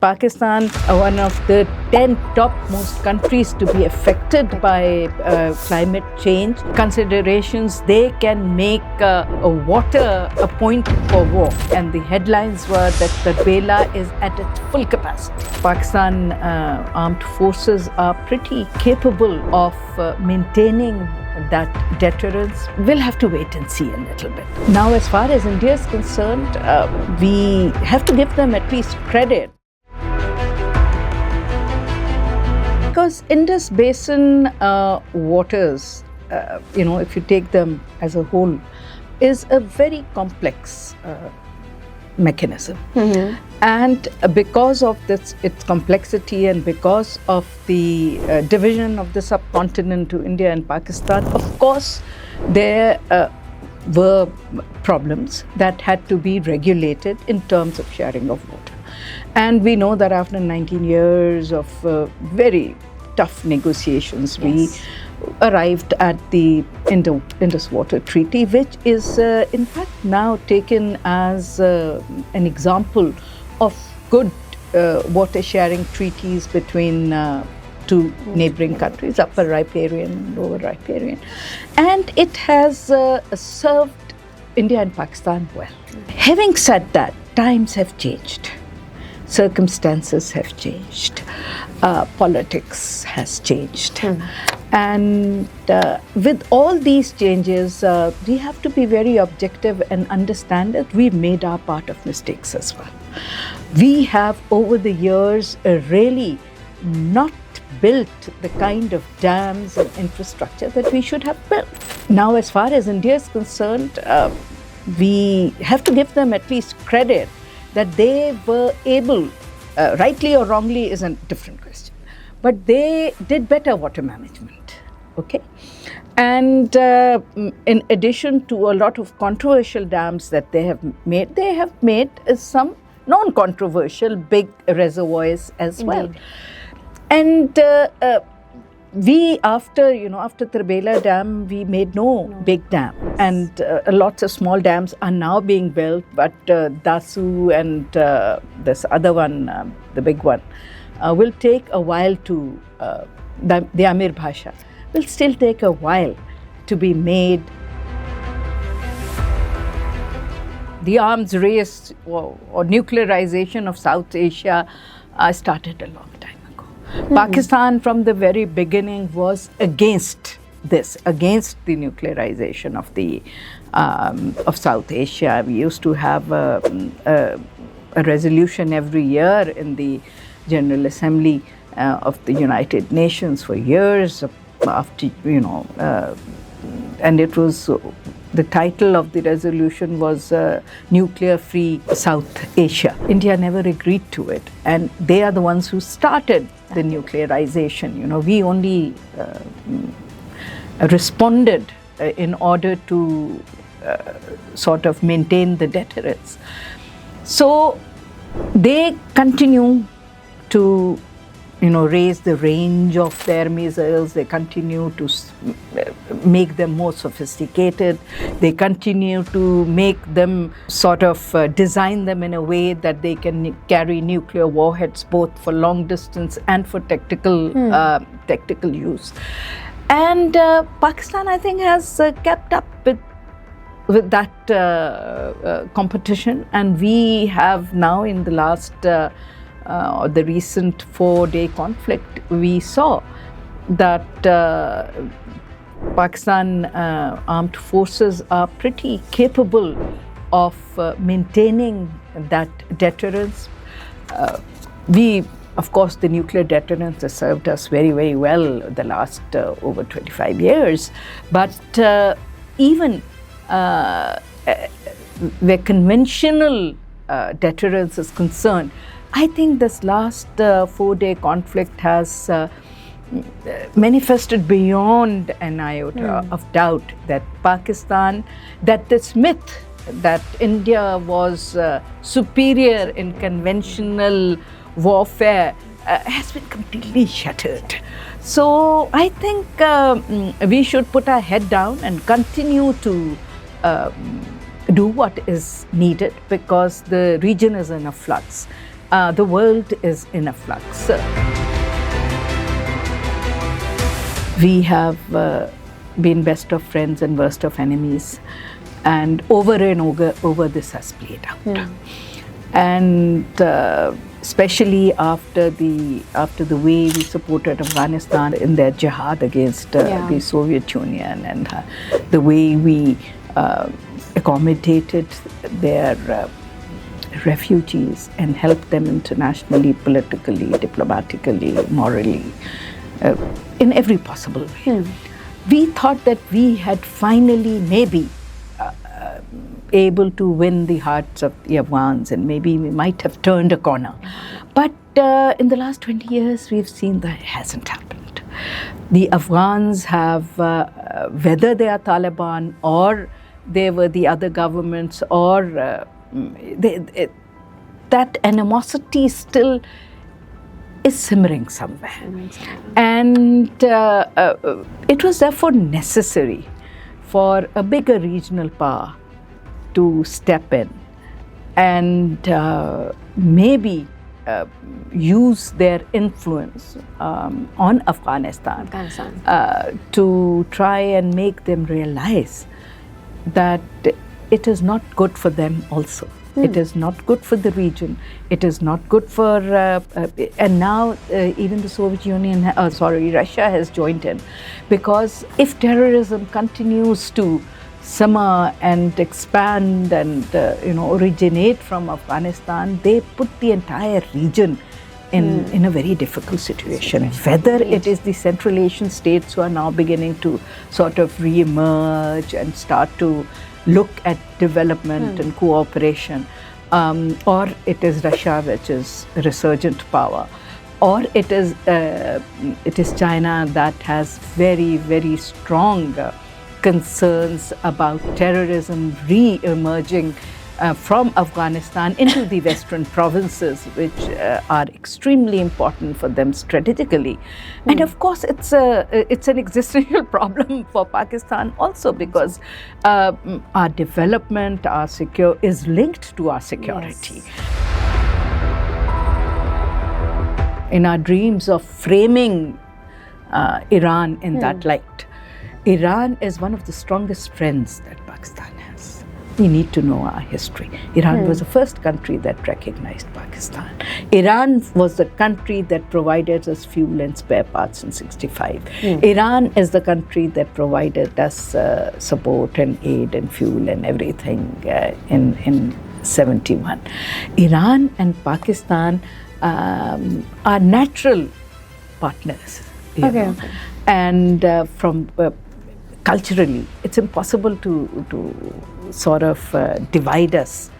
Pakistan, one of the 10 topmost countries to be affected by climate change considerations, they can make water a point for war. And the headlines were that the BLA is at its full capacity. Pakistan armed forces are pretty capable of maintaining that deterrence. We'll have to wait and see a little bit. Now, as far as India is concerned, we have to give them at least credit. Because Indus Basin waters, if you take them as a whole, is a very complex mechanism. Mm-hmm. And because of its complexity and because of the division of the subcontinent to India and Pakistan, of course, there were problems that had to be regulated in terms of sharing of water. And we know that after 19 years of very tough negotiations, we arrived at the Indus Water Treaty, which is in fact now taken as an example of good water sharing treaties between two neighboring countries, Upper Riparian and Lower Riparian. And it has served India and Pakistan well. Having said that, times have changed. Circumstances have changed, politics has changed. And with all these changes, we have to be very objective and understand that we've made our part of mistakes as well. We have over the years really not built the kind of dams and infrastructure that we should have built. Now, as far as India is concerned, we have to give them at least credit that they were able, rightly or wrongly is a different question, but they did better water management, okay? And in addition to a lot of controversial dams that they have made some non-controversial big reservoirs as well. And we, after Tirbela Dam, we made no big dam. And lots of small dams are now being built, but Dasu and this other one, the big one, will take a while to, the Amir Bhasha, will still take a while to be made. The arms race or nuclearization of South Asia started a long time ago. Mm-hmm. Pakistan from the very beginning was against this, against the nuclearization of South Asia. We used to have a resolution every year in the General Assembly of the United Nations for years after, and it was, the title of the resolution was Nuclear-Free South Asia. India never agreed to it, and they are the ones who started the nuclearization. We only responded in order to sort of maintain the deterrence. So they continue to raise the range of their missiles. They continue to make them more sophisticated. They continue to make them sort of design them in a way that they can carry nuclear warheads both for long distance and for tactical use. And Pakistan, I think, has kept up with that competition. And we have now, in the last the recent 4-day conflict, we saw that Pakistan armed forces are pretty capable of maintaining that deterrence. Of course, the nuclear deterrence has served us very, very well the last over 25 years. But even where conventional deterrence is concerned, I think this last 4-day conflict has manifested beyond an iota of doubt that Pakistan, that this myth that India was superior in conventional warfare has been completely shattered. So I think we should put our head down and continue to do what is needed, because the region is in a flux. the world is in a flux. We have been best of friends and worst of enemies, and over this has played out. And especially after the way we supported Afghanistan in their jihad against the Soviet Union, and the way we accommodated their refugees and helped them internationally, politically, diplomatically, morally, in every possible way. We thought that we had finally maybe able to win the hearts of the Afghans, and maybe we might have turned a corner. But in the last 20 years, we've seen that it hasn't happened. The Afghans have, whether they are Taliban or they were the other governments, or that animosity still is simmering somewhere. And it was therefore necessary for a bigger regional power to step in and maybe use their influence on Afghanistan to try and make them realize that it is not good for them also. It is not good for the region. It is not good for, and now even the Soviet Union, Russia has joined in, because if terrorism continues to simmer and expand and originate from Afghanistan, they put the entire region in a very difficult situation. Whether it is the Central Asian states who are now beginning to sort of re-emerge and start to look at development and cooperation, or it is Russia, which is a resurgent power, or it is China that has very, very strong concerns about terrorism re-emerging from Afghanistan into the western provinces, which are extremely important for them strategically. And of course, it's an existential problem for Pakistan also, because our development, is linked to our security. In our dreams of framing Iran in that light, Iran is one of the strongest friends that Pakistan has. We need to know our history. Iran was the first country that recognized Pakistan. Iran was the country that provided us fuel and spare parts in '65. Iran is the country that provided us support and aid and fuel and everything in '71. Iran and Pakistan are natural partners. And from culturally, it's impossible to sort of divide us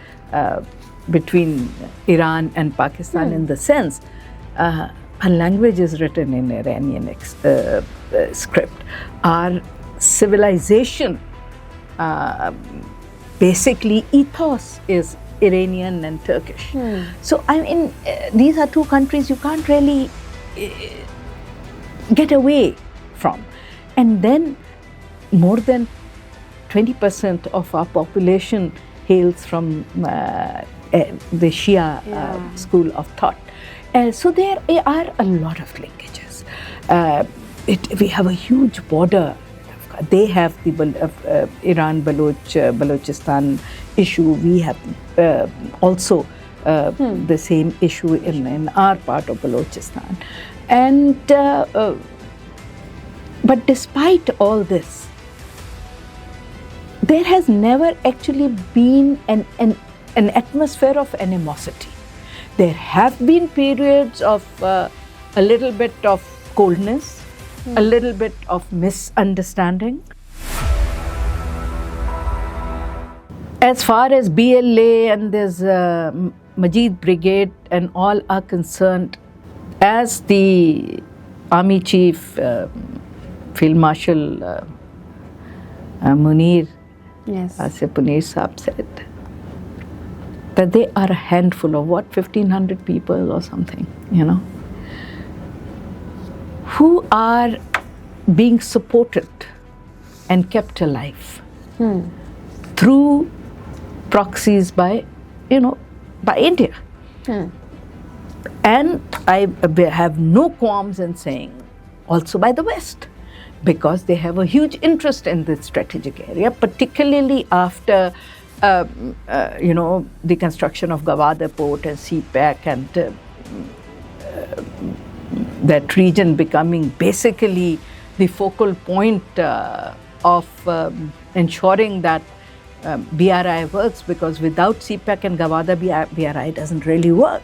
between Iran and Pakistan in the sense our language is written in Iranian script. Our civilization, basically ethos, is Iranian and Turkish. So I mean, these are two countries you can't really get away from. And then more than 20% of our population hails from the Shia school of thought. So there are a lot of linkages. We have a huge border. They have the Iran-Balochistan issue. We have also the same issue in our part of Balochistan. And but despite all this, there has never actually been an atmosphere of animosity. There have been periods of a little bit of coldness, a little bit of misunderstanding. As far as BLA and this Majid Brigade and all are concerned, as the Army Chief, Field Marshal Munir Saab said, that they are a handful of 1,500 people or something, who are being supported and kept alive through proxies by India. And I have no qualms in saying also by the West, because they have a huge interest in this strategic area, particularly after the construction of Gwadar port and CPAC and that region becoming basically the focal point of ensuring that BRI works, because without CPAC and Gwadar, BRI doesn't really work.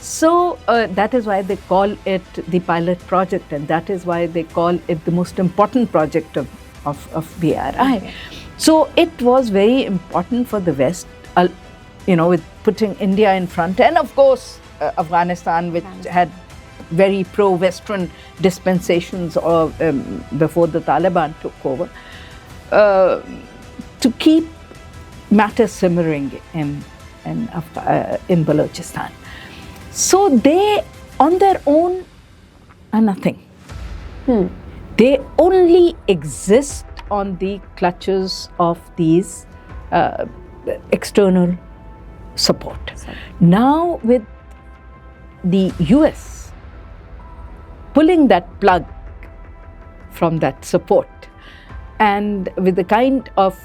So that is why they call it the pilot project, and that is why they call it the most important project of BRI. Okay. So it was very important for the West, with putting India in front, and of course Afghanistan, which had very pro-Western dispensations before the Taliban took over, to keep matters simmering in Balochistan. So they, on their own, are nothing. They only exist on the clutches of these external support. Now, with the US pulling that plug from that support, and with the kind of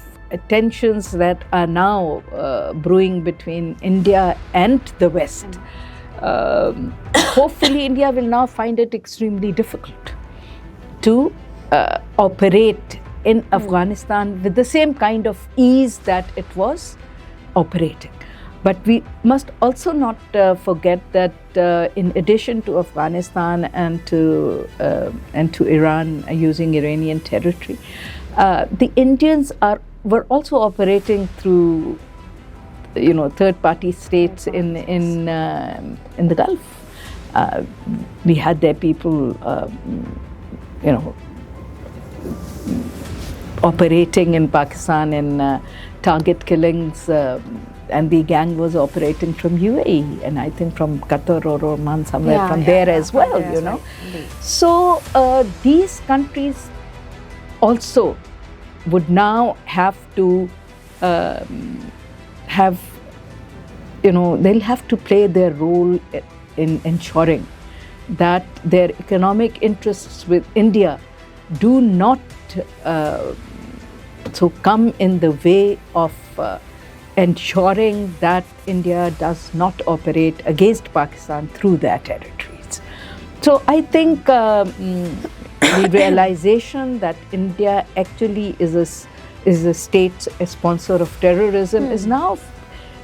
tensions that are now brewing between India and the West, hopefully India will now find it extremely difficult to operate in Afghanistan with the same kind of ease that it was operating. But we must also not forget that in addition to Afghanistan and to Iran using Iranian territory, the Indians were also operating through third-party states in the Gulf. We had their people, operating in Pakistan in target killings, and the gang was operating from UAE, and I think from Qatar or Oman, somewhere there as well. Right. So these countries also would now have to they'll have to play their role in ensuring that their economic interests with India do not come in the way of ensuring that India does not operate against Pakistan through their territories. So I think the realization that India actually is a state, a sponsor of terrorism is now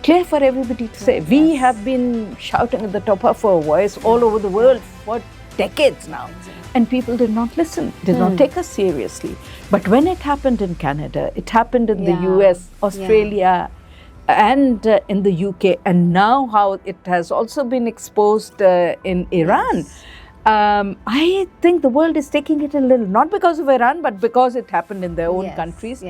clear for everybody to say. We have been shouting at the top of our voice all over the world for decades now, and people did not listen, did not take us seriously. But when it happened in Canada, it happened in the US, Australia, and in the UK, and now how it has also been exposed in Iran. I think the world is taking it a little, not because of Iran, but because it happened in their own countries.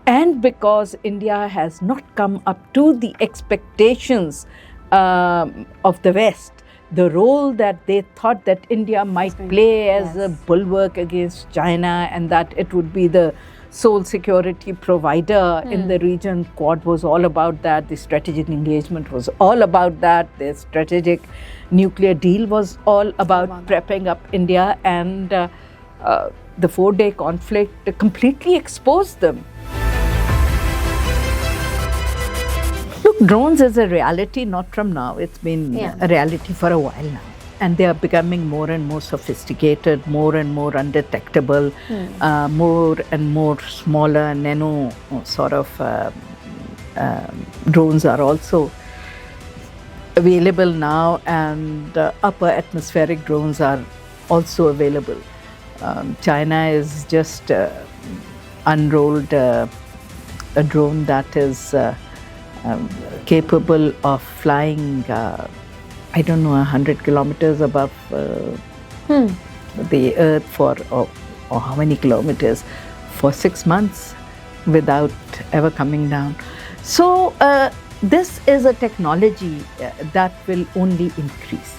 And because India has not come up to the expectations of the West, the role that they thought that India might play as a bulwark against China, and that it would be the sole security provider in the region. Quad was all about that. The strategic engagement was all about that. The strategic nuclear deal was all about prepping up India, and the 4-day conflict completely exposed them. Look, drones is a reality not from now. It's been a reality for a while now. And they are becoming more and more sophisticated, more and more undetectable, more and more smaller, nano sort of drones are also available now, and upper atmospheric drones are also available. China is just unrolled a drone that is capable of flying 100 kilometers above the earth for, or how many kilometers, for 6 months without ever coming down. So this is a technology that will only increase.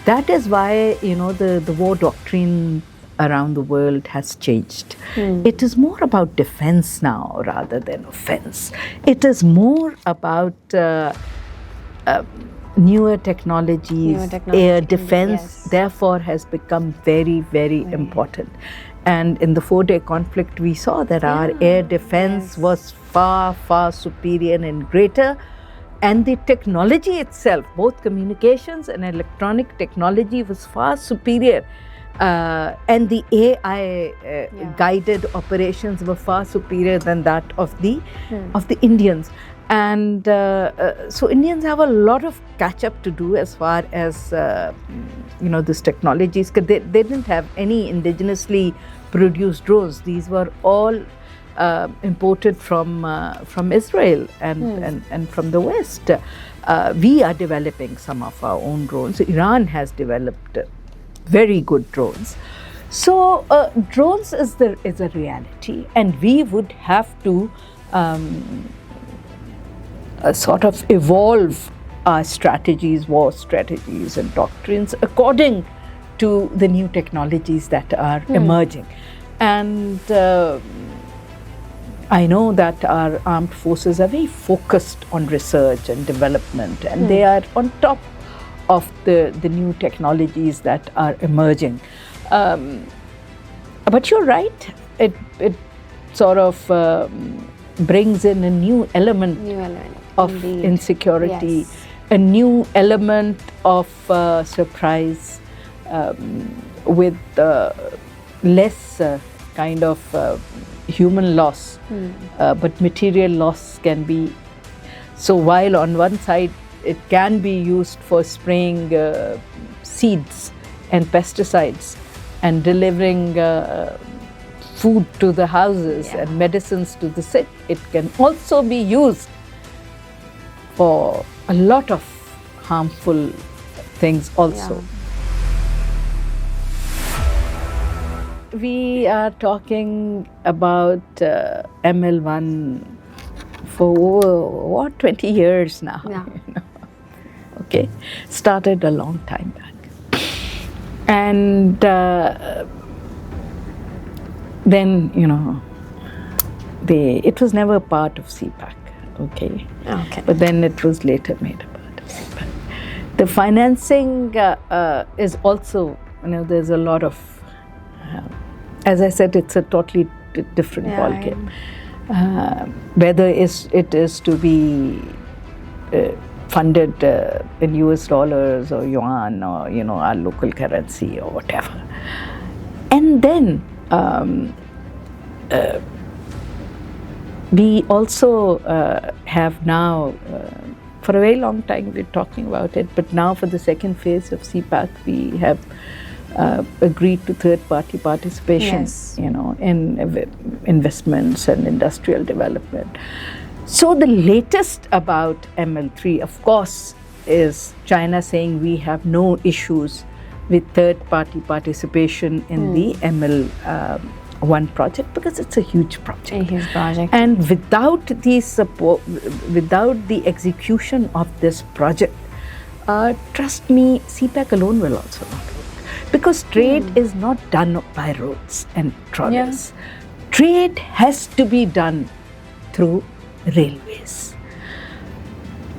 That is why, the war doctrine around the world has changed. It is more about defense now rather than offense. It is more about newer technologies, air defense, yes. therefore has become very, very important. And in the 4-day conflict, we saw that our air defense was far, far superior and greater. And the technology itself, both communications and electronic technology, was far superior. And the AI guided operations were far superior than that of the Indians. And so Indians have a lot of catch up to do as far as this technologies, because they didn't have any indigenously produced drones. These were all imported from Israel and from the West. We are developing some of our own drones. Iran has developed very good drones. So drones is a reality, and we would have to sort of evolve our strategies, war strategies and doctrines according to the new technologies that are emerging. And I know that our armed forces are very focused on research and development, and they are on top of the new technologies that are emerging. But you're right, it sort of brings in a new element of indeed. Insecurity, Yes. a new element of surprise, with less kind of human loss, but material loss can be. So while on one side it can be used for spraying seeds and pesticides and delivering food to the houses and medicines to the sick, it can also be used for a lot of harmful things also. We are talking about ML1 for 20 years now. Okay, started a long time back, and then it was never part of CPAC. Okay, but then it was later made a part of CPAC. The financing is also, there's a lot of, as I said, it's a totally different ballgame. Whether it is to be funded in US dollars or yuan or our local currency or whatever. And then we also have now, for a very long time we're talking about it, but now for the second phase of CPAC we have agreed to third-party participation, in investments and industrial development. So the latest about ML3, of course, is China saying we have no issues with third-party participation in the ML1 project, because it's a huge project. A huge project. And without the support, without the execution of this project, trust me, CPAC alone will also not work. Because trade is not done by roads and trolleys. Trade has to be done through railways.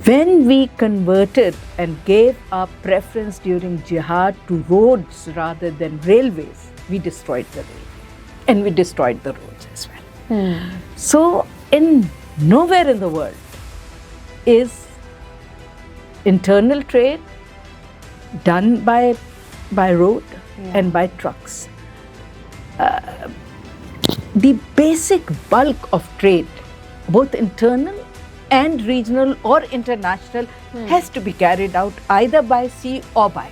When we converted and gave our preference during jihad to roads rather than railways, we destroyed the railway. And we destroyed the roads as well. So, nowhere in the world is internal trade done by road and by trucks. The basic bulk of trade, both internal and regional or international, has to be carried out either by sea or by